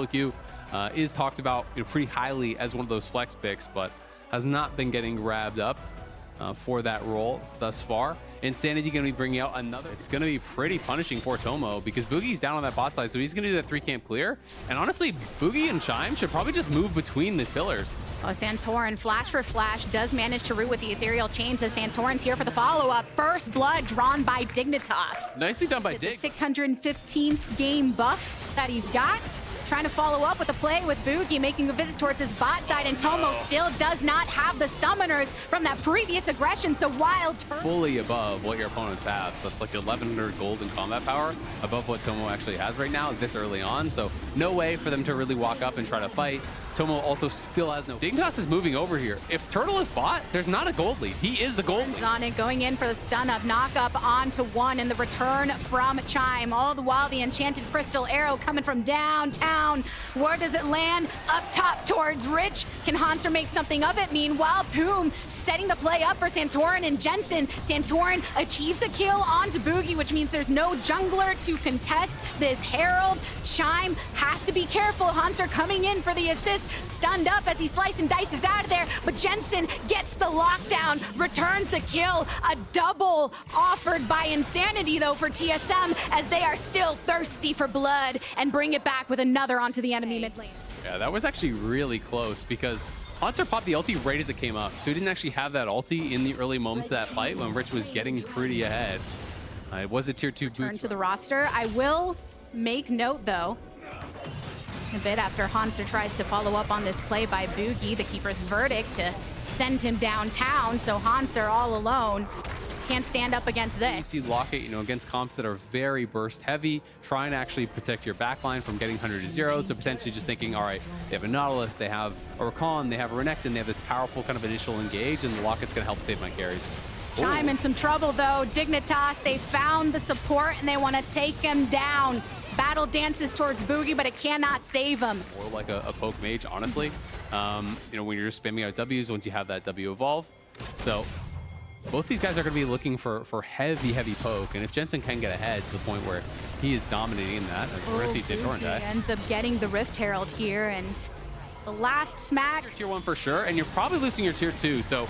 Q is talked about pretty highly as one of those flex picks, but has not been getting grabbed up for that role thus far. Insanity going to be bringing out another. It's going to be pretty punishing for Tomo because Boogie's down on that bot side, so he's going to do that 3-camp clear. And honestly, Boogie and Chime should probably just move between the pillars. Oh, Santorin, flash for flash, does manage to root with the ethereal chains as Santorin's here for the follow-up. First blood drawn by Dignitas. Nicely done by Dig. The 615th game buff that he's got. Trying to follow up with a play with Boogie, making a visit towards his bot side, and Tomo still does not have the summoners from that previous aggression, so Wild turn fully above what your opponents have. So it's like 1100 gold in combat power above what Tomo actually has right now this early on. So no way for them to really walk up and try to fight. Tomo also still has no. Dignitas is moving over here. If Turtle is bot, there's not a gold lead. He is the gold lead. On it, going in for the stun up, knock up onto one, and the return from Chime. All the while, the enchanted crystal arrow coming from downtown. Where does it land? Up top towards Rich. Can Hanser make something of it? Meanwhile, Poom setting the play up for Santorin and Jensen. Santorin achieves a kill onto Boogie, which means there's no jungler to contest this Herald. Chime has to be careful. Hanser coming in for the assist. Stunned up as he slices and dices out of there, but Jensen gets the lockdown, returns the kill. A double offered by Insanity, though, for TSM, as they are still thirsty for blood, and bring it back with another onto the enemy mid lane. Yeah, that was actually really close because Hanser popped the ulti right as it came up, so he didn't actually have that ulti in the early moments of that fight when Rich was getting pretty ahead. It was a tier 2 Turn to the roster. I will make note, though, a bit after Hanser tries to follow up on this play by Boogie, the keeper's verdict to send him downtown, so Hanser all alone can't stand up against this. You see Locket, against comps that are very burst heavy, trying to actually protect your backline from getting 100 to 0, so potentially just thinking, all right, they have a Nautilus, they have a Rakan, they have a Renekton, they have this powerful kind of initial engage, and the Locket's going to help save my carries. Chime in some trouble, though. Dignitas, they found the support, and they want to take him down. Battle dances towards Boogie, but it cannot save him. Or like a poke mage, honestly. When you're just spamming out W's once you have that W evolve. So both these guys are going to be looking for heavy poke, and if Jensen can get ahead to the point where he is dominating that, as we're going to see Santorin die. Ends up getting the Rift Herald here, and the last smack. Tier 1 for sure, and you're probably losing your tier 2, so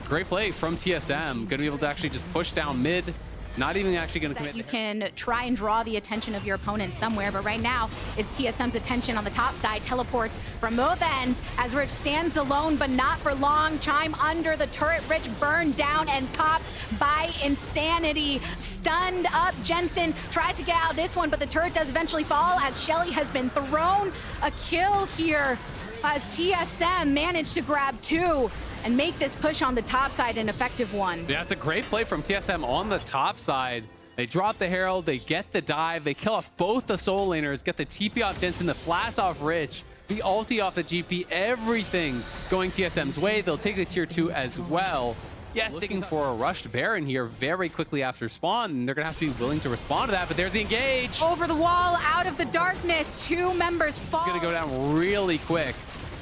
great play from TSM. Going to be able to actually just push down mid. Not even actually going to commit. You can try and draw the attention of your opponent somewhere, but right now it's TSM's attention on the top side. Teleports from both ends as Rich stands alone, but not for long. Chime under the turret. Rich burned down and popped by Insanity. Stunned up. Jensen tries to get out of this one, but the turret does eventually fall as Shelly has been thrown. A kill here as TSM managed to grab 2 and make this push on the top side an effective one. Yeah, it's a great play from TSM on the top side. They drop the Herald, they get the dive, they kill off both the soul laners, get the TP off Jensen, the flash off Rich, the ulti off the GP, everything going TSM's way. They'll take the tier 2 as well. Yes, looking for a rushed Baron here very quickly after spawn, and they're gonna have to be willing to respond to that, but there's the engage. Over the wall, out of the darkness, 2 members fall. It's gonna go down really quick.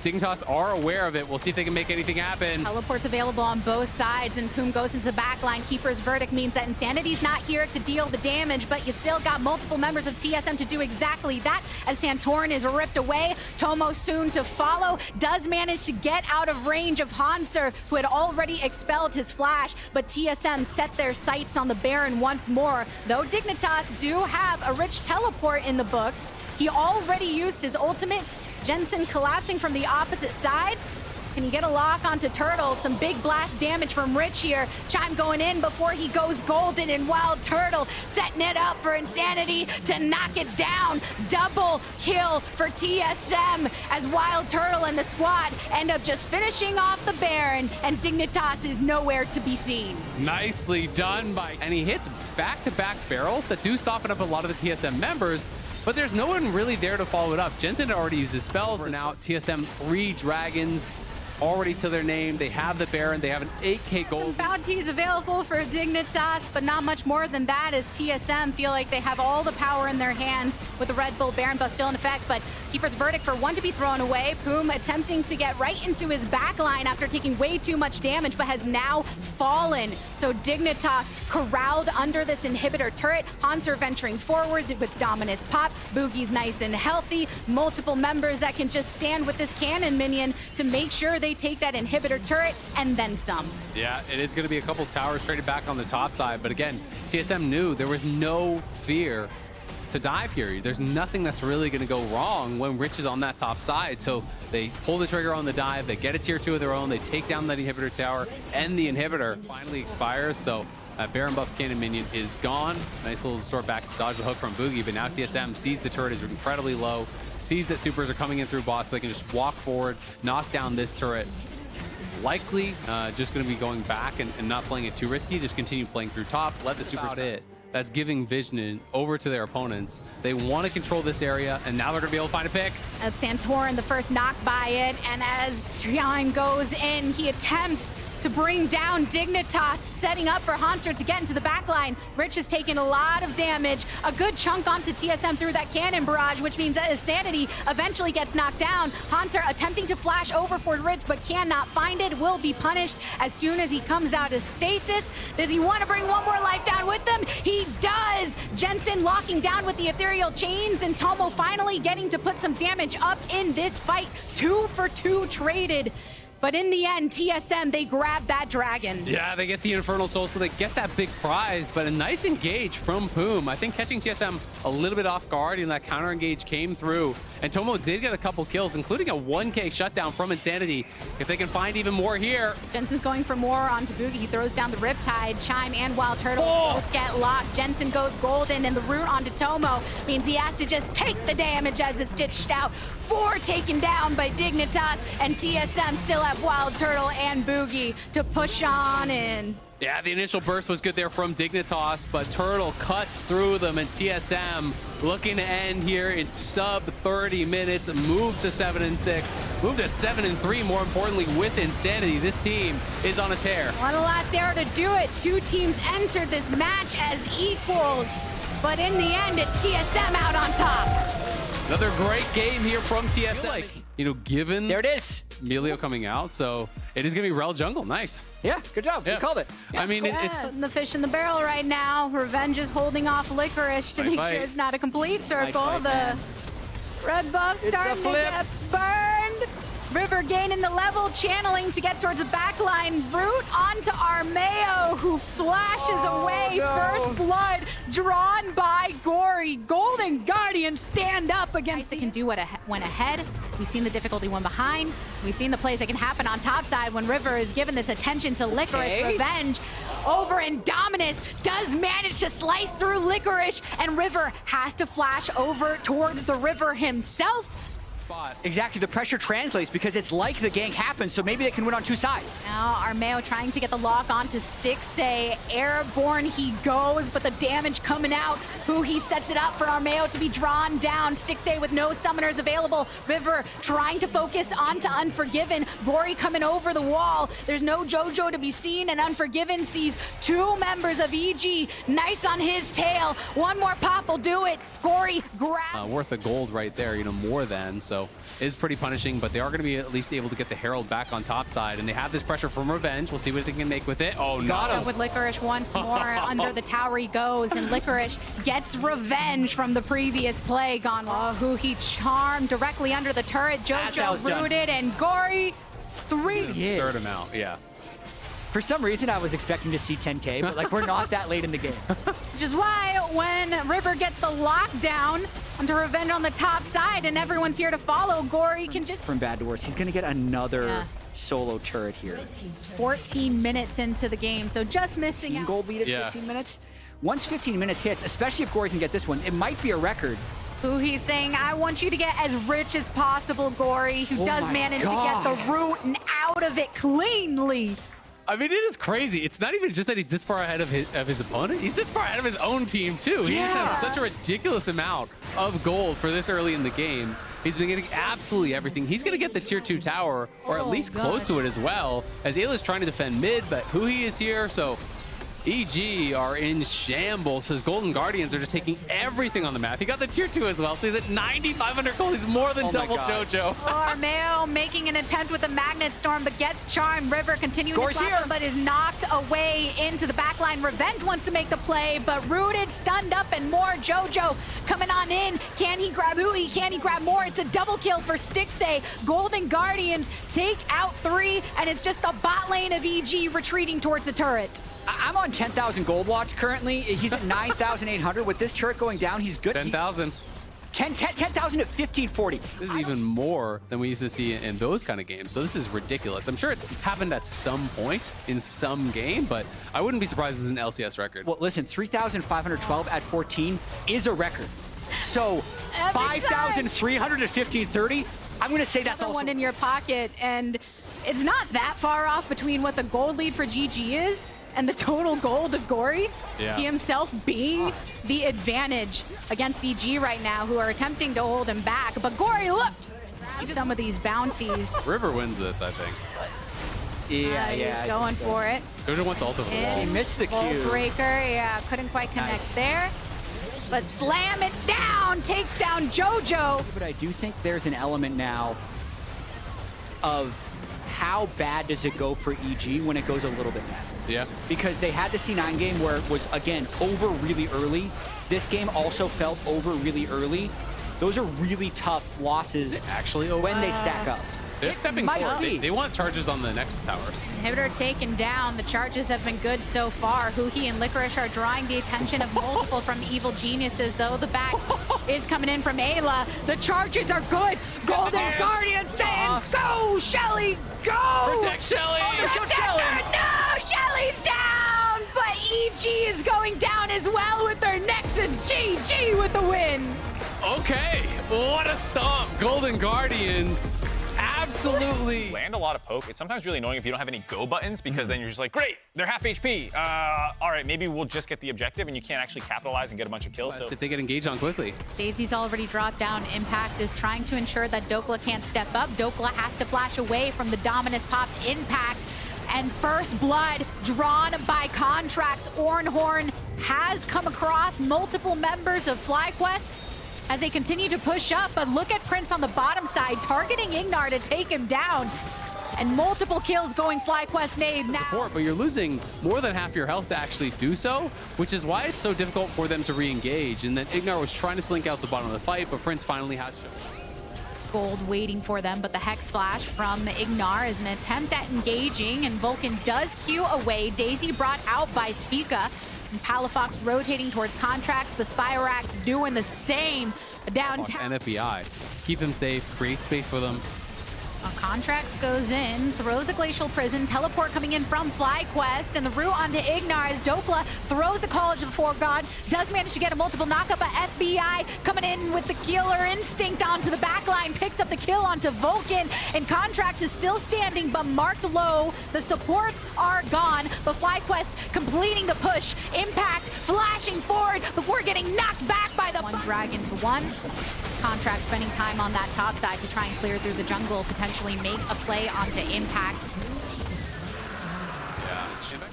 Dignitas are aware of it. We'll see if they can make anything happen. Teleports available on both sides, and Poom goes into the back line. Keeper's verdict means that Insanity's not here to deal the damage, but you still got multiple members of TSM to do exactly that as Santorin is ripped away. Tomo soon to follow, does manage to get out of range of Hanser, who had already expelled his flash, but TSM set their sights on the Baron once more. Though Dignitas do have a rich teleport in the books, he already used his ultimate. Jensen collapsing from the opposite side. Can he get a lock onto Turtle? Some big blast damage from Rich here. Chime going in before he goes golden, and Wild Turtle setting it up for Insanity to knock it down. Double kill for TSM as Wild Turtle and the squad end up just finishing off the Baron, and Dignitas is nowhere to be seen. Nicely done by, and he hits back-to-back barrels that do soften up a lot of the TSM members, but there's no one really there to follow it up. Jensen had already used his spells, and now TSM 3 dragons. already to their name. They have the Baron. They have an 8K gold. Some bounties available for Dignitas, but not much more than that, as TSM feel like they have all the power in their hands with the Red Bull Baron buff still in effect. But Keeper's verdict for one to be thrown away. Poom attempting to get right into his backline after taking way too much damage, but has now fallen. So Dignitas corralled under this inhibitor turret. Hanser venturing forward with Dominus pop. Boogie's nice and healthy. Multiple members that can just stand with this cannon minion to make sure they take that inhibitor turret and then some. Yeah, it is going to be a couple towers traded back on the top side. But again, TSM knew there was no fear to dive here. There's nothing that's really going to go wrong when Rich is on that top side. So they pull the trigger on the dive. They get a tier 2 of their own. They take down that inhibitor tower, and the inhibitor finally expires. So Baron buff cannon minion is gone. Nice little distort back to dodge the hook from Boogie, but now TSM sees the turret is incredibly low, sees that supers are coming in through bots. They can just walk forward, knock down this turret. Likely just going to be going back and not playing it too risky. Just continue playing through top, let the supers about it. That's giving vision over to their opponents. They want to control this area, and now they're going to be able to find a pick. Santorin, the first knock by it, and as Time goes in, he attempts to bring down Dignitas, setting up for Hanser to get into the backline. Rich has taken a lot of damage, a good chunk onto TSM through that cannon barrage, which means that his sanity eventually gets knocked down. Hanser attempting to flash over for Rich, but cannot find it, will be punished as soon as he comes out of stasis. Does he want to bring one more life down with him? He does! Jensen locking down with the ethereal chains, and Tomo finally getting to put some damage up in this fight. 2 for 2 traded. But in the end, TSM, they grab that dragon. Yeah, they get the Infernal Soul, so they get that big prize, but a nice engage from Poom. I think catching TSM a little bit off guard, and that counter engage came through. And Tomo did get a couple kills, including a 1K shutdown from Insanity. If they can find even more here. Jensen's going for more onto Boogie. He throws down the Riptide. Chime and Wild Turtle both get locked. Jensen goes golden, and the root onto Tomo means he has to just take the damage as it's ditched out. 4 taken down by Dignitas, and TSM still have Wild Turtle and Boogie to push on in. Yeah, the initial burst was good there from Dignitas, but Turtle cuts through them, and TSM looking to end here in sub 30 minutes. Move to 7-6, move to 7-3, more importantly, with Insanity. This team is on a tear. On the last arrow to do it. 2 teams entered this match as equals, but in the end, it's TSM out on top. Another great game here from TSM. Like, you know, given there it is, Melio coming out, so it is gonna be Rel jungle. Nice. Yeah, good job. Yeah. You called it. Yeah. I mean, it's the fish in the barrel right now. Revenge is holding off Licorice to make sure it's not a complete circle. The red buff starting to get burned. River gaining the level, channeling to get towards the backline. Root onto Armeo, who flashes away. First blood drawn by Gory. Golden Guardian stand up against it. Can do what went ahead. We've seen the difficulty one behind. We've seen the plays that can happen on top side when River is given this attention to Licorice. Revenge over, and Dominus does manage to slice through Licorice, and River has to flash over towards the River himself. Exactly, the pressure translates because it's like the gank happens, so maybe they can win on 2 sides. Now Armeo trying to get the lock onto Stixxay. Airborne he goes, but the damage coming out. Who he sets it up for Armeo to be drawn down. Stixxay with no summoners available. River trying to focus onto Unforgiven. Gory coming over the wall. There's no Jojo to be seen, and Unforgiven sees 2 members of EG. Nice on his tail. One more pop will do it. Gory grabs. Worth a gold right there, you know, more than. So it is pretty punishing, but they are going to be at least able to get the Herald back on top side, and they have this pressure from Revenge. We'll see what they can make with it. Oh, got him. With Licorice once more. Under the tower he goes, and Licorice gets revenge from the previous play. Gone, who he charmed directly under the turret. Jojo rooted, and Gory 3. Absurd amount, yeah. For some reason, I was expecting to see 10K, but like we're not that late in the game. Which is why when River gets the lockdown onto Revenge on the top side and everyone's here to follow, Gory can just... From bad to worse, he's gonna get another solo turret here. 14 minutes into the game, so just missing out. Gold lead at 15 minutes. Once 15 minutes hits, especially if Gory can get this one, it might be a record. Who he's saying, I want you to get as rich as possible, Gory, who does manage to get the root and out of it cleanly. I mean, it is crazy. It's not even just that he's this far ahead of his opponent. He's this far ahead of his own team, too. He just has such a ridiculous amount of gold for this early in the game. He's been getting absolutely everything. He's going to get the tier 2 tower, or at least close to it as well, as Ayla's trying to defend mid, but Huhi is here, so EG are in shambles. His Golden Guardians are just taking everything on the map. He got the tier 2 as well, so he's at 9,500 gold. He's more than double JoJo. Armeo making an attempt with a Magnet Storm, but gets charmed. River continuing to slap him, but is knocked away into the backline. Revenge wants to make the play, but rooted, stunned up, and more. JoJo coming on in. Can he grab Huhi? Can he grab more? It's a double kill for Stixxay. Golden Guardians take out 3, and it's just the bot lane of EG retreating towards the turret. I'm on 10,000 gold watch currently. He's at 9,800. With this turret going down, he's good. 10,000. 10,000 at 1540. This is even more than we used to see in those kind of games. So this is ridiculous. I'm sure it's happened at some point in some game, but I wouldn't be surprised if it's an LCS record. Well, listen, 3,512 at 14 is a record. So 5,300 at 1530, I'm going to say that's also one in your pocket, and it's not that far off between what the gold lead for GG is and the total gold of Gory. Yeah. He himself being the advantage against EG right now, who are attempting to hold him back. But Gory, look, some of these bounties. River wins this, I think. He's going for it. JoJo wants ult over the wall. He missed the Bolt cue. breaker, yeah, couldn't quite connect there. But slam it down, takes down JoJo. But I do think there's an element now of how bad does it go for EG when it goes a little bit bad. Yeah. Because they had the C9 game where it was, again, over really early. This game also felt over really early. Those are really tough losses Actually, over when they stack up. They're stepping forward. They want charges on the Nexus towers. Inhibitor taken down. The charges have been good so far. Huhi and Licorice are drawing the attention of multiple from Evil Geniuses, though. The back is coming in from Ayla. The charges are good. Golden Guardian saying, go, Shelly, go! Protect Shelly! No, Shelly's down! But EG is going down as well with their Nexus. GG with the win. Okay, what a stomp. Golden Guardians. Absolutely. Land a lot of poke. It's sometimes really annoying if you don't have any go buttons, because then you're just like, great, they're half HP. All right, maybe we'll just get the objective, and you can't actually capitalize and get a bunch of kills. So if they get engaged on quickly. Daisy's already dropped down. Impact is trying to ensure that Dokla can't step up. Dokla has to flash away from the Dominus popped Impact. And first blood drawn by Contracts. Ornhorn has come across multiple members of FlyQuest as they continue to push up, but look at Prince on the bottom side, targeting Ignar to take him down. And multiple kills going FlyQuest nade now. Support, but you're losing more than half your health to actually do so, which is why it's so difficult for them to re-engage. And then Ignar was trying to slink out the bottom of the fight, but Prince finally has shown. Gold waiting for them, but the Hex Flash from Ignar is an attempt at engaging, and Vulcan does queue away. Daisy brought out by Spica. And Palafox rotating towards Contracts, but Spyrax doing the same downtown. NFBI. Keep him safe, create space for them. Contracts goes in, throws a Glacial Prison, teleport coming in from FlyQuest, and the route onto Ignar as Dokla throws the College of the Foregod, does manage to get a multiple knockup, but FBI coming in with the Killer Instinct onto the backline, picks up the kill onto Vulcan, and Contracts is still standing, but marked low. The supports are gone, but FlyQuest completing the push. Impact flashing forward before getting knocked back by the one dragon to one. Contract spending time on that top side to try and clear through the jungle, potentially make a play onto Impact.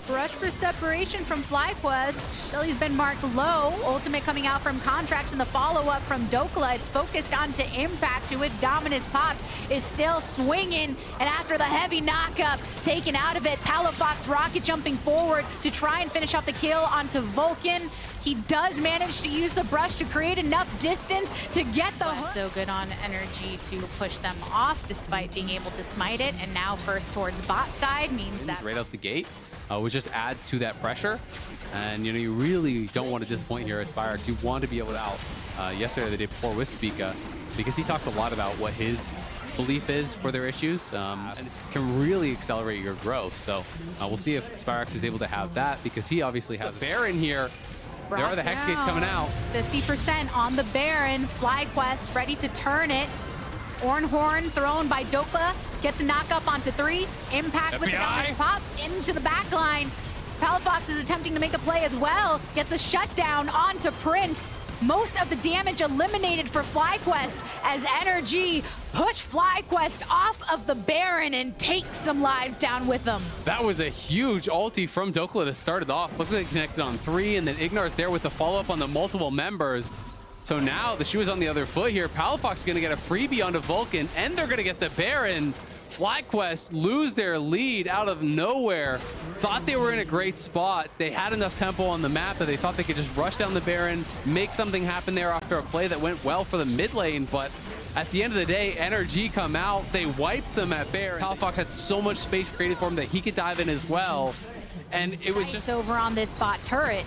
Rush for separation from FlyQuest. Shelly's been marked low. Ultimate coming out from Contracts, and the follow-up from Dokla. It's focused onto Impact, who with Dominus popped is still swinging. And after the heavy knockup taken out of it, Palafox rocket jumping forward to try and finish off the kill onto Vulcan. He does manage to use the brush to create enough distance to get the hook. So good on energy to push them off despite being able to smite it. And now first towards bot side means that right out the gate, which just adds to that pressure. And you know, you really don't want to disappoint here as Spyrax. You want to be able to out yesterday, the day before with Spica, because he talks a lot about what his belief is for their issues, and it can really accelerate your growth. So we'll see if Spyrax is able to have that, because he obviously has a Baron here. There are the Hex Gates coming out. 50% on the Baron. FlyQuest ready to turn it. Ornhorn thrown by Dokla. Gets a knock up onto 3. Impact with the Dominus pop into the backline. Palafox is attempting to make a play as well. Gets a shutdown onto Prince. most of the damage eliminated for FlyQuest as Energy push FlyQuest off of the Baron and take some lives down with them. That was a huge ulti from Dokla to start it off. Looked like they connected on 3, and then Ignar's there with the follow-up on the multiple members. So now the shoe is on the other foot here. Palafox is going to get a freebie onto Vulcan, and they're going to get the Baron. FlyQuest lose their lead out of nowhere. Thought they were in a great spot. They had enough tempo on the map that they thought they could just rush down the Baron, make something happen there after a play that went well for the mid lane. But at the end of the day, Energy come out. They wiped them at Baron. Palafox had so much space created for him that he could dive in as well. And it was just over on this bot turret.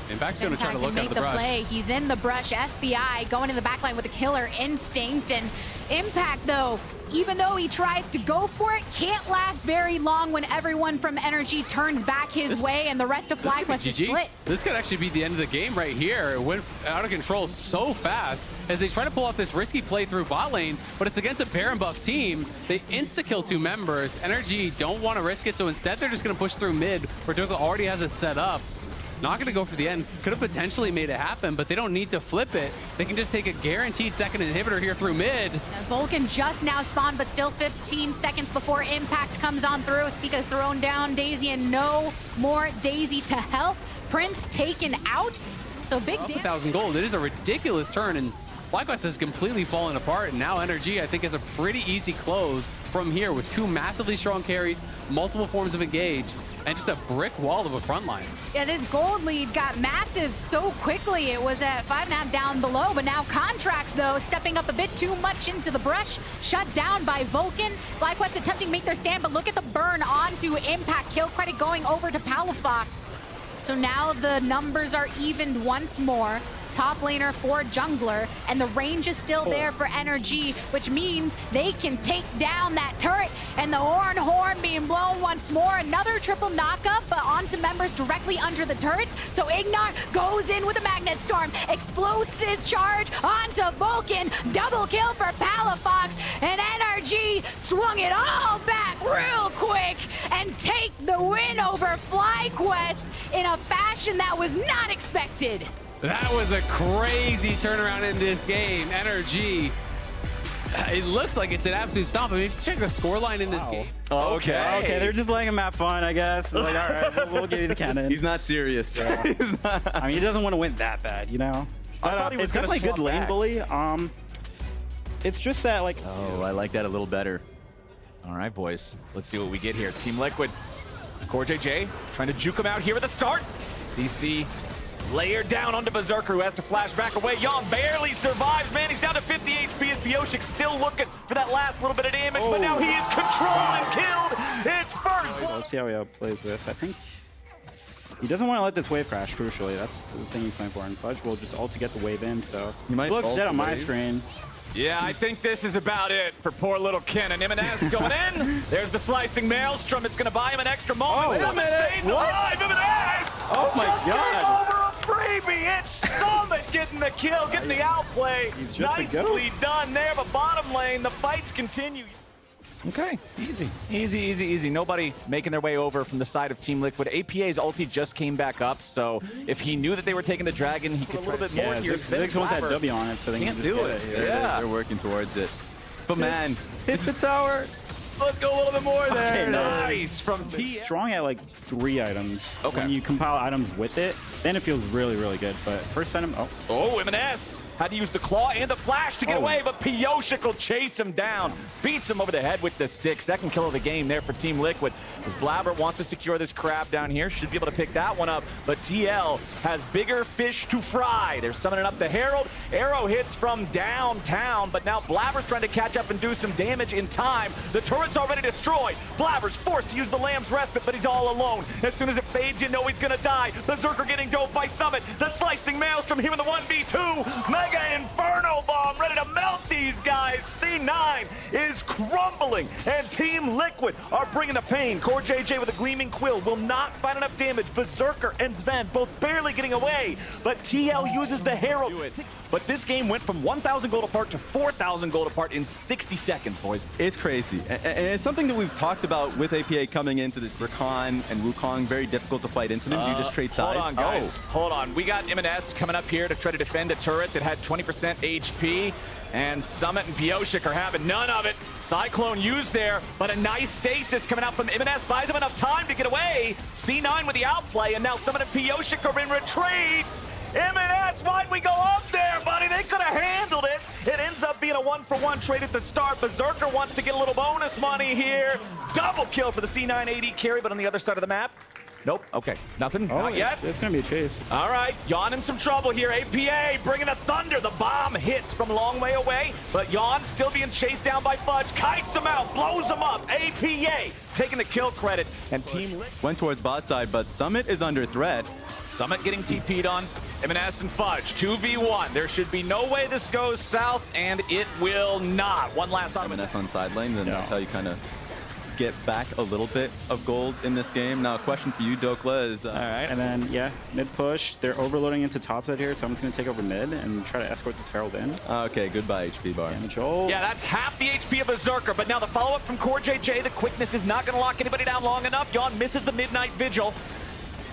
Impact's going to try to look out of the brush. Play. He's in the brush. FBI going in the backline with a killer instinct. And Impact, though, even though he tries to go for it, can't last very long when everyone from Energy turns back his way and the rest of FlyQuest is split. This could actually be the end of the game right here. It went out of control so fast as they try to pull off this risky play through bot lane, but it's against a Baron buff team. They insta-kill 2 members. Energy don't want to risk it, so instead they're just going to push through mid, where Dokla already has it set up. Not going to go for the end. Could have potentially made it happen, but they don't need to flip it. They can just take a guaranteed second inhibitor here through mid. Vulcan just now spawned, but still 15 seconds before Impact comes on through. Spica's thrown down Daisy, and no more Daisy to help. Prince taken out. So big damage. 1,000 gold. It is a ridiculous turn, and FlyQuest has completely fallen apart. And now Energy, I think, is a pretty easy close from here with 2 massively strong carries, multiple forms of engage, and just a brick wall of a front line. Yeah, this gold lead got massive so quickly. It was at 5.5 down below, but now Contracts, though, stepping up a bit too much into the brush, shut down by Vulcan. FlyQuest attempting to make their stand, but look at the burn onto Impact. Kill credit going over to Palafox. So now the numbers are evened once more. Top laner for jungler, and the range is still there for Energy, which means they can take down that turret, and the horn being blown once more. Another triple knockup, but onto members directly under the turrets. So Ignar goes in with a Magnet Storm. Explosive charge onto Vulcan. Double kill for Palafox, and Energy swung it all back real quick and take the win over FlyQuest in a fashion that was not expected. That was a crazy turnaround in this game. Energy, it looks like it's an absolute stomp. I mean, if you check the scoreline in this game. Okay, they're just letting him have fun, I guess. Like, all right, we'll give you the cannon. He's not serious. Yeah. He's not. I mean, he doesn't want to win that bad, you know? I thought he was it's definitely a good lane bully. It's just that, like... Oh, I like that a little better. All right, boys. Let's see what we get here. Team Liquid. Core JJ trying to juke him out here at the start. CC layered down onto Berserker, who has to flash back away. Yon barely survives, man. He's down to 50 HP as Pioshik still looking for that last little bit of damage, but now he is controlled and killed. It's first blood. Let's see how he outplays this. I think he doesn't want to let this wave crash, crucially. That's the thing he's playing for. And Fudge will just ult to get the wave in, so he might looks ult dead the on my wave. screen. Yeah, I think this is about it for poor little Ken. And Immortals going in. There's the slicing maelstrom. It's going to buy him an extra moment. Wait a minute. Stays alive. Immortals! Oh my God. Over a freebie. It's Summit getting the kill, getting the outplay. He's just a Nicely done there, but bottom lane, the fights continue. Okay, easy. Easy, easy, easy. Nobody making their way over from the side of Team Liquid. APA's ulti just came back up, so if he knew that they were taking the dragon, he could a little bit more here. Ziggs wants that W on it, so they Can't can just do get it. here. Yeah. They're working towards it. But man, Hit the tower. let's go a little bit more there. Okay, Nice from It's T. strong at like 3 items. Okay. When you compile items with it, then it feels really, really good. But first item, Oh, M&S had to use the claw and the flash to get away, but Pioshik will chase him down. Beats him over the head with the stick. Second kill of the game there for Team Liquid. As Blabber wants to secure this crab down here. Should be able to pick that one up, but TL has bigger fish to fry. They're summoning up the Herald. Arrow hits from downtown, but now Blabber's trying to catch up and do some damage in time. The turret's already destroyed. Blabber's forced to use the Lamb's Respite, but he's all alone. As soon as it fades, you know he's gonna die. Berserker getting dove by Summit. The slicing maelstrom here in the 1v2. Mega Inferno Bomb ready to melt these guys. C9 is crumbling, and Team Liquid are bringing the pain. Core JJ with a gleaming quill will not find enough damage. Berserker and Sven both barely getting away, but TL uses the Herald. But this game went from 1,000 gold apart to 4,000 gold apart in 60 seconds, boys. It's crazy. And it's something that we've talked about with APA coming into the Rakan and Wukong. Very difficult to fight into them. You just trade sides. Hold on, guys. Hold on. We got M&S coming up here to try to defend a turret that had 20% HP. And Summit and Pioshik are having none of it. Cyclone used there, but a nice stasis coming out from M&S buys him enough time to get away. C9 with the outplay, and now Summit and Pioshik are in retreat. M&S, why'd we go up there, buddy? They could have handled it. It ends up being a 1-for-1 trade at the start. Berserker wants to get a little bonus money here. Double kill for the C9 AD carry, but on the other side of the map, nope. Okay, nothing. Not yet. It's going to be a chase. All right, Yawn in some trouble here. APA bringing the thunder. The bomb hits from a long way away, but Yawn still being chased down by Fudge. Kites him out, blows him up. APA taking the kill credit, and Team Liquid Went towards bot side, but Summit is under threat. Summit getting TP'd on. M&S and Fudge, 2v1. There should be no way this goes south, and it will not. One last time. M&S on side lane, and that's how you kind of get back a little bit of gold in this game. Now, a question for you, Dokla, is... All right, and then, yeah, mid push. They're overloading into top side here. Someone's going to take over mid and try to escort this Herald in. Okay, goodbye, HP bar. Yeah, that's half the HP of Berserker, but now the follow-up from Core JJ, the quickness is not going to lock anybody down long enough. Yawn misses the Midnight Vigil.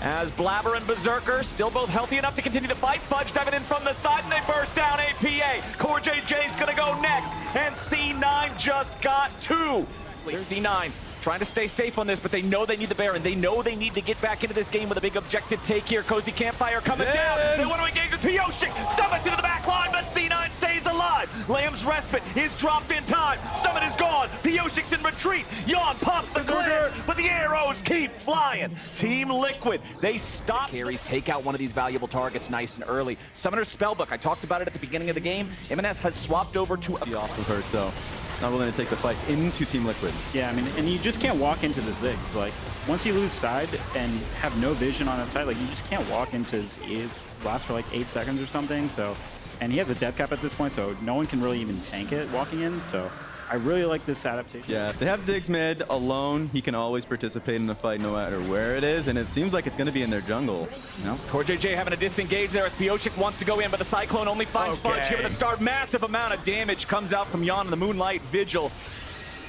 As Blabber and Berserker still both healthy enough to continue to fight. Fudge diving in from the side, and they burst down APA. Core JJ's going to go next, and C9 just got 2. C9 trying to stay safe on this, but they know they need the Baron. They know they need to get back into this game with a big objective take here. Cozy Campfire coming down. They want to engage with Pioshik. Summit into the back line, but C9 stays alive. Lamb's Respite is dropped in time. Summit is gone. Pioshik's in retreat. Yawn pops the clear, but the arrows keep flying. Team Liquid, they stop carries, take out one of these valuable targets nice and early. Summoner's Spellbook, I talked about it at the beginning of the game. M&S has swapped over to Be off of her, so not willing to take the fight into Team Liquid. Yeah, I mean, and you just can't walk into the Ziggs. Like, once you lose side and have no vision on that side, like, you just can't walk into his E's. Lasts for like 8 seconds or something, so. And he has a death cap at this point, so no one can really even tank it walking in, so. I really like this adaptation. Yeah, if they have Ziggs mid alone, he can always participate in the fight no matter where it is, and it seems like it's going to be in their jungle. You know, Core JJ having a disengage there as Pioshik wants to go in, but the Cyclone only finds Fudge here with a start. Massive amount of damage comes out from Yawn and the Moonlight Vigil.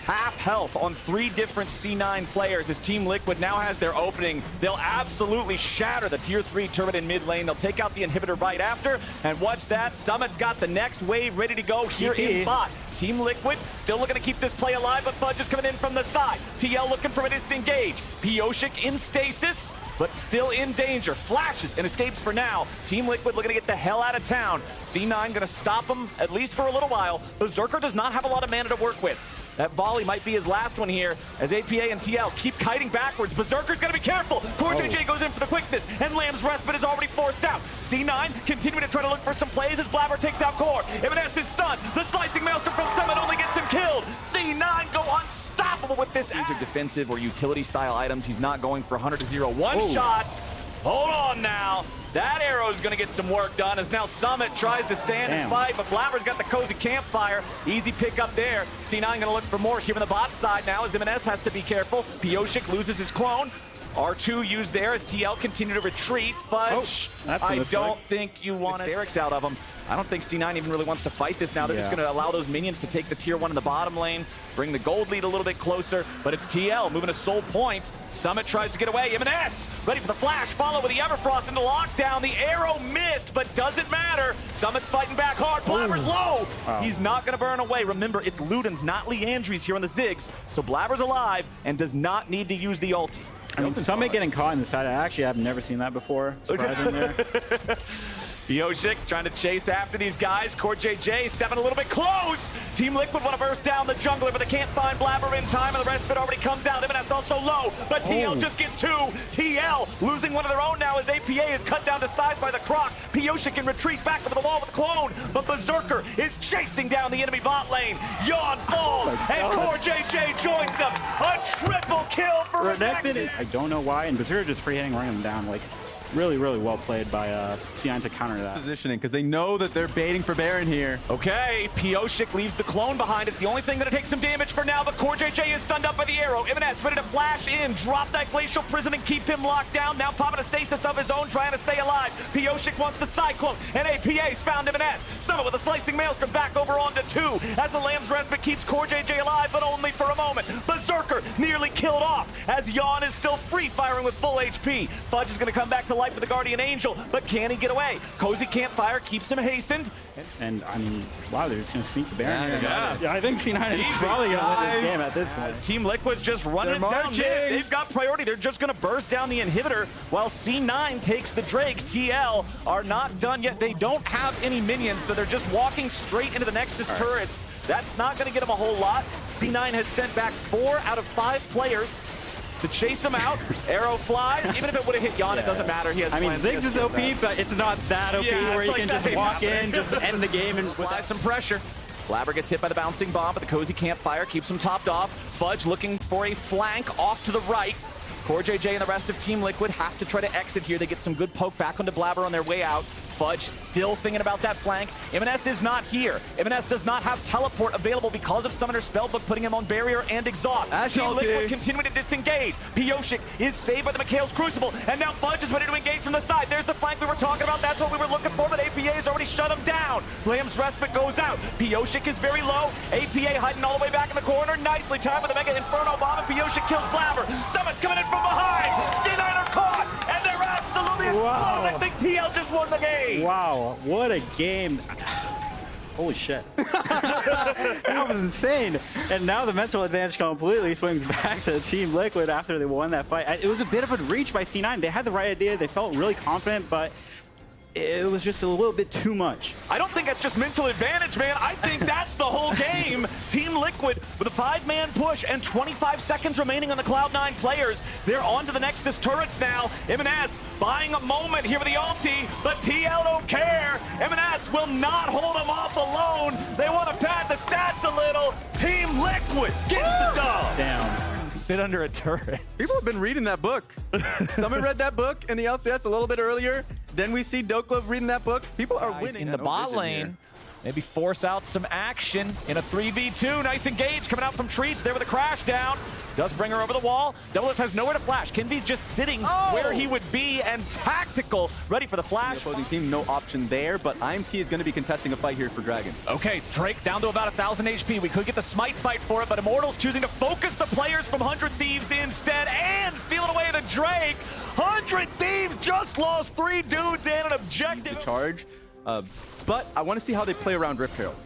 Half health on 3 different C9 players as Team Liquid now has their opening. They'll absolutely shatter the tier 3 turret in mid lane. They'll take out the inhibitor right after. And what's that? Summit's got the next wave ready to go here in bot. Team Liquid still looking to keep this play alive, but Fudge is coming in from the side. TL looking for a disengage. Pioshik in stasis, but still in danger. Flashes and escapes for now. Team Liquid looking to get the hell out of town. C9 gonna stop him, at least for a little while. Berserker does not have a lot of mana to work with. That volley might be his last one here as APA and TL keep kiting backwards. Berserker's gonna be careful. Core JJ goes in for the quickness, and Lamb's Respite is already forced out. C9 continuing to try to look for some plays as Blabber takes out Core. M&S is stunned. The slicing maelstrom from Summit only gets him killed. C9 go unstoppable with this. These are defensive or utility style items. He's not going for 100 to 0 one-shots. Hold on now. That arrow's gonna get some work done as now Summit tries to stand and fight, but Blabber's got the Cozy Campfire. Easy pick up there. C9 gonna look for more here on the bot side now as M&S has to be careful. Pioshik loses his clone. R2 used there as TL continue to retreat. Fudge, I don't think you want hysterics out of him. I don't think C9 even really wants to fight this now. They're just going to allow those minions to take the tier 1 in the bottom lane, bring the gold lead a little bit closer, but it's TL moving a soul point. Summit tries to get away. M&S ready for the flash, follow with the Everfrost into lockdown. The arrow missed, but doesn't matter. Summit's fighting back hard. Blabber's low. He's not going to burn away. Remember, it's Ludens, not Leandries here on the Ziggs, so Blabber's alive and does not need to use the ulti. I mean, Summit getting caught in the side, I've never seen that before. Surprising there. Pioshik trying to chase after these guys. Core JJ stepping a little bit close. Team Liquid want to burst down the jungler, but they can't find Blabber in time, and the Respite already comes out. M&S also low, but TL just gets 2. TL losing one of their own now as APA is cut down to size by the Croc. Pioshik can retreat back over the wall with Clone, but Berserker is chasing down the enemy bot lane. Yawn falls, and Core JJ joins them. A triple kill for Renekton. I don't know why, and Berserker just free hitting running him down. Like, really, really well played by C9 to counter that. Positioning, because they know that they're baiting for Baron here. Okay, Pioshik leaves the clone behind. It's the only thing that'll take some damage for now, but CoreJJ is stunned up by the arrow. Immortals ready to flash in, drop that Glacial Prison and keep him locked down. Now popping a stasis of his own, trying to stay alive. Pioshik wants the Cyclone, and APA's found Immortals. Summit with a slicing maelstrom back over onto 2 as the Lamb's Respite keeps CoreJJ alive, but only for a moment. Berserker nearly killed off as Yawn is still free firing with full HP. Fudge is going to come back to life with the Guardian Angel, but can he get away? Cozy can't fire, keeps him hastened. And I mean, wow, they're just going to sneak the Baron here. Yeah. I think C9 is probably going to win this game at this point. Team Liquid's just running They're down marching. mid. They've got priority. They're just going to burst down the inhibitor while C9 takes the Drake. TL are not done yet. They don't have any minions, so they're just walking straight into the Nexus turrets. That's not going to get them a whole lot. C9 has sent back 4 out of 5 players to chase him out. Arrow flies. Even if it would have hit Yawn, it doesn't matter. He has I mean, plans. Ziggs is OP, but it's not that OP Yeah, where it's you like can that just ain't walk in, happening. just end the game and Apply some pressure. Blabber gets hit by the bouncing bomb, but the Cozy can't fire, keeps him topped off. Fudge looking for a flank off to the right. CoreJJ and the rest of Team Liquid have to try to exit here. They get some good poke back onto Blabber on their way out. Fudge still thinking about that flank. M&S is not here. M&S does not have teleport available because of Summoner Spellbook, putting him on barrier and exhaust. Team Liquid continuing to disengage. Pioshik is saved by the Mikhail's Crucible, and now Fudge is ready to engage from the side. There's the flank we were talking about. That's what we were looking for, but APA has already shut him down. Lamb's Respite goes out. Pioshik is very low. APA hiding all the way back in the corner. Nicely timed with a Mega Inferno Bomb, and Pioshik kills Blabber. Summit's coming in from behind. C9 are caught, and they're absolutely exploded. I think TL just won the game. wow, what a game. Holy shit. That was insane. And now the mental advantage completely swings back to Team Liquid after they won that fight. It was a bit of a reach by C9. They had the right idea. They felt really confident, but it was just a little bit too much. I don't think that's just mental advantage, man. I think that's the whole game. Team Liquid with a 5-man push and 25 seconds remaining on the Cloud9 players. They're on to the Nexus turrets now. M&S buying a moment here with the ulti, but TL don't care. M&S will not hold them off alone. They want to pad the stats a little. Team Liquid gets the dub. Damn. Sit under a turret. People have been reading that book. Someone read that book in the LCS a little bit earlier. Then we see Doklev reading that book. People are winning. In the bot lane. Maybe force out some action in a 3v2. Nice engage coming out from Treats there with a crash down. Does bring her over the wall. W5D1 has nowhere to flash. Kinvy's just sitting where he would be, and Tactical ready for the flash. The opposing team, no option there, but IMT is going to be contesting a fight here for Dragon. Okay, Drake down to about 1,000 HP. We could get the smite fight for it, but Immortals choosing to focus the players from 100 Thieves instead and stealing away the Drake. 100 Thieves just lost 3 dudes and an objective. Charge, but I want to see how they play around Rift Herald.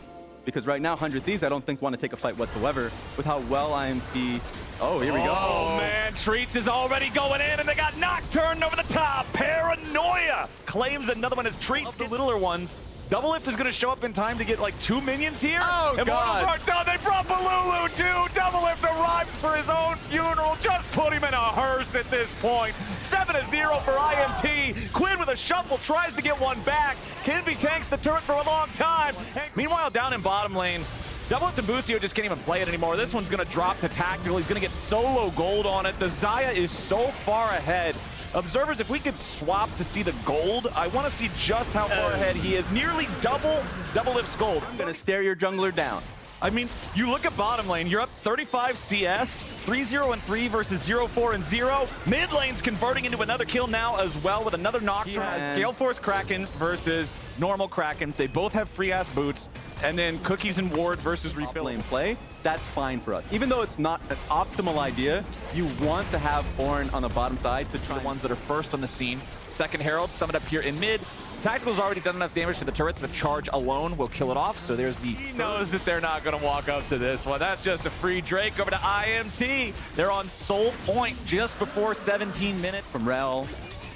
Because right now, 100 Thieves, I don't think want to take a fight whatsoever with how well IMT... Oh, here we go. Oh, man. Treats is already going in, and they got Nocturne over the top. Paranoia claims another one as Treats, the littler ones. Doublelift is going to show up in time to get like 2 minions here. Oh, Immortals God. are done. They brought Balulu, too. Doublelift arrives for his own funeral. Just put him in a hearse at this point. 7-0 for IMT. Quinn with a shuffle tries to get one back. Kinvy tanks the turret for a long time. Meanwhile, down in bottom lane, Doublelift and Busio just can't even play it anymore. This one's going to drop to Tactical. He's going to get solo gold on it. The Xayah is so far ahead. Observers, if we could swap to see the gold, I want to see just how far ahead he is. Nearly double Doublelift's gold. I'm going to stare your jungler down. I mean, you look at bottom lane, you're up 35 CS, 3-0-3 versus 0-4-0. Mid lane's converting into another kill now as well with another Nocturne. He has Gale Force Kraken versus normal Kraken. They both have free-ass boots. And then Cookies and Ward versus Refill. Lane play, that's fine for us. Even though it's not an optimal idea, you want to have Ornn on the bottom side to try The ones that are first on the scene. Second Herald, summoned up here in mid. Tactical's already done enough damage to the turret. The charge alone will kill it off. So there's the... He knows that they're not going to walk up to this one. That's just a free Drake over to IMT. They're on Soul Point just before 17 minutes. from Rel.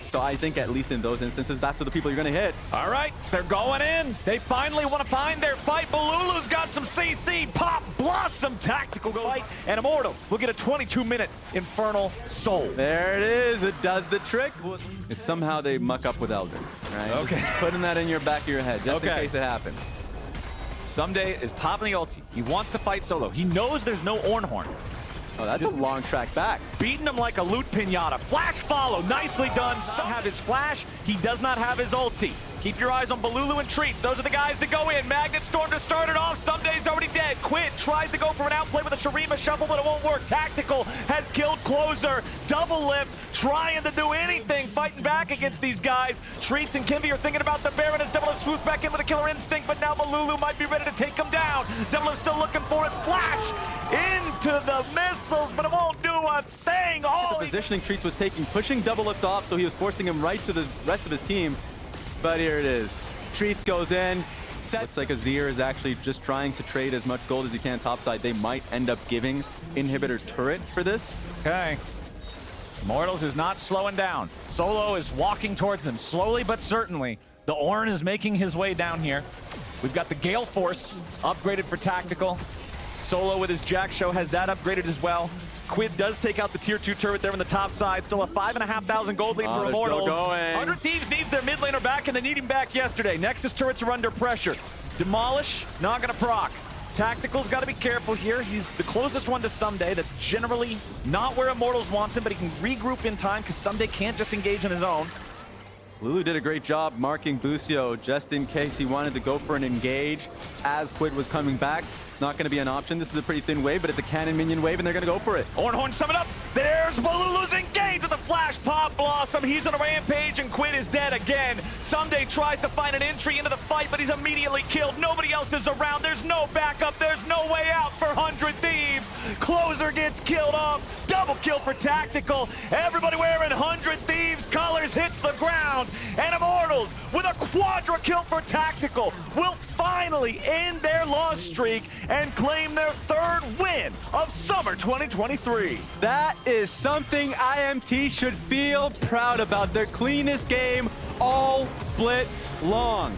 So I think at least in those instances, that's what the people you're going to hit. All right, they're going in. They finally want to find their fight. Balulu's got some CC. Pop, Blossom, Tactical go fight. And Immortals will get a 22-minute Infernal Soul. There it is. It does the trick. And somehow they muck up with Elden, right? Okay. Just putting that in your back of your head, just in case it happens. Someday is popping the ulti. He wants to fight solo. He knows there's no Ornhorn. Oh, that's a long track back. Beating him like a loot pinata. Flash follow, nicely done. Some have his flash, he does not have his ulti. Keep your eyes on Balulu and Treats. Those are the guys to go in. Magnet Storm to start it off. Sunday's already dead. Quid tries to go for an outplay with a Shurima shuffle, but it won't work. Tactical has killed Closer. Double lift, trying to do anything, fighting back against these guys. Treats and Kimby are thinking about the Baron as Double Lift swoops back in with a killer instinct, but now Balulu might be ready to take him down. Double Lift still looking for it. Flash into the missiles, but it won't do a thing. The positioning Treats was taking, pushing Double Lift off, so he was forcing him right to the rest of his team. But here it is. Treats goes in. Looks like Azir is actually just trying to trade as much gold as he can topside. They might end up giving Inhibitor turret for this. Okay. Immortals is not slowing down. Solo is walking towards them, slowly but certainly. The Ornn is making his way down here. We've got the Gale Force upgraded for tactical. Solo with his Jack Show has that upgraded as well. Quid does take out the tier 2 turret there on the top side. Still a 5,500 gold lead for Immortals. 100 Thieves needs their mid laner back, and they need him back yesterday. Nexus turrets are under pressure. Demolish, not gonna proc. Tactical's got to be careful here. He's the closest one to Someday. That's generally not where Immortals wants him, but he can regroup in time because Someday can't just engage on his own. Lulu did a great job marking Bucio just in case he wanted to go for an engage as Quid was coming back. It's not going to be an option. This is a pretty thin wave, but it's a cannon minion wave, and they're going to go for it. Ornhorn sum it up. There's Balulu's engaged with a flash pop blossom. He's on a rampage, and Quid is dead again. Someday tries to find an entry into the fight, but he's immediately killed. Nobody else is around. There's no backup. There's no way out for 100 Thieves. Closer gets killed off. Double kill for Tactical. Everybody wearing 100 Thieves colors hits the ground. And Immortals with a quadra kill for Tactical will finally end their loss streak and claim their 3rd win of Summer 2023. That is something IMT should feel proud about. Their cleanest game all split long.